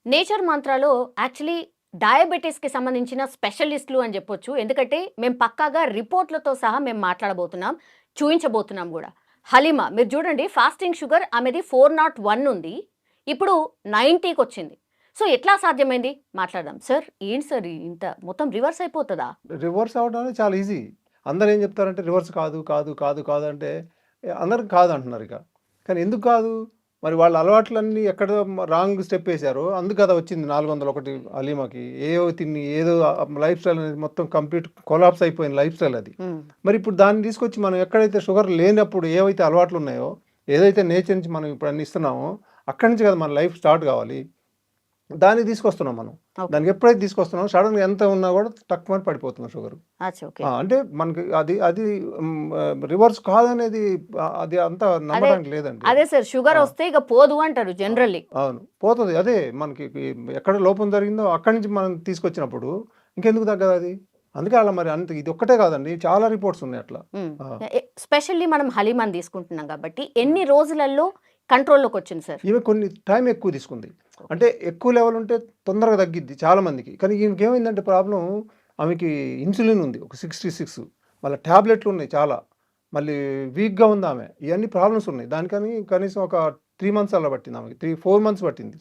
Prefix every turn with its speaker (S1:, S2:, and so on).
S1: Nature మంత్రాలో actually డయాబెటిస్‌కి సంబంధించిన స్పెషలిస్టులు అని జెప్పొచ్చు. ఎందుకంటే మేము పక్కాగా రిపోర్ట్‌లతో సహా మేము మాట్లాడబోతున్నాం. చూయించబోతున్నాం గూడా. హలీమా మీరు జూడండి ఫాస్టింగ్ షుగర్ ఆమెది 401 ఉంది. ఇప్పుడు 90కొచ్చింది. సో, ఎట్లా సాధ్యమైంది? మాట్లాడదాం. సార్ ఏంటి సార్ ఇంత మొత్తం రివర్స్ అయిపోతదా?
S2: రివర్స్ అవ్వడం అనేది చాలా ఈజీ. అందరూ ఏం చెప్తారంటే రివర్స్ కాదు, కాదు, కాదు, కాదు అంటే అందరికి కాదు అంటున్నారిక. కానీ ఎందుకు కాదు? మరి వాళ్ళ అలవాట్లన్నీ ఎక్కడ రాంగ్ స్టెప్ ఏసారో అందుకు కదా వచ్చింది 401 హలీమాకి. ఏవో తిని ఏదో లైఫ్ స్టైల్ అనేది మొత్తం కంప్లీట్ కొలాప్స్ అయిపోయిన లైఫ్ స్టైల్ అది.
S1: హ్మ్.
S2: మరి ఇప్పుడు దాన్ని తీసుకొచ్చి మనం ఎక్కడైతే షుగర్ లేనప్పుడు ఏవైతే అలవాట్లున్నాయో, ఏదైతే నేచర్ నుంచి మనం ఇప్పుడు అన్ని ఇస్తున్నామో, అక్కడి నుంచి కదా మన లైఫ్ స్టార్ట్ కావాలి. దాన్ని తీసుకొస్తున్నాం మనం.
S1: ఓకే.
S2: దానికి ఎప్పుడైతే తీసుకొస్తున్నామో సడెన్‌గా ఎంత ఉన్నా కూడా టక్కుమని పడిపోతుంది షుగరు.
S1: అచ్చా! ఓకే.
S2: అంటే మనకి అది రివర్స్ కాదనేది అది అంత
S1: అదే,
S2: నమ్మడానికి లేదండి
S1: అదే
S2: అది.
S1: సార్ షుగర్
S2: ఆ!
S1: ఒస్తే ఇక పోదు అంటారు
S2: ఆ!
S1: జనరల్లీ.
S2: అవును. పోతది. అదే మనకి ఎక్కడ లోపం జరిగిందో అక్కడి నుంచి మనం తీసుకొచ్చినప్పుడు ఇంకెందుకు తగ్గదది? అందుకే అలా మరి అంత ఇదొక్కటే కాదండి. చాలా రిపోర్ట్స్ ఉన్నాయి అట్లా.
S1: హ్మ్.
S2: ఆ!
S1: స్పెషల్లీ మనం హలీమాని తీసుకుంటున్నాం గాబట్టి
S2: హ్మ్.
S1: ఎన్ని రోజులలో కంట్రోల్‌లోకొచ్చింది సార్?
S2: ఈమె కొన్ని టైం ఎక్కువ తీసుకుంది. అంటే ఎక్కువ లెవెల్ ఉంటే తొందరగా తగ్గిద్ది చాలా మందికి. కానీ ఈమెకేమైందంటే ప్రాబ్లమ్ ఆమెకి ఇన్సులిన్ ఉంది. ఒక 66 మళ్ళా టాబ్లెట్లున్నాయి చాలా. మళ్ళీ వీక్‌గా ఉందామె. ఇయన్నీ ప్రాబ్లమ్స్ ఉన్నాయి. దానికని కనీసం ఒక 3 మంత్స్ అలా పట్టింది ఆమెకి. 4 మంత్స్ పట్టింది.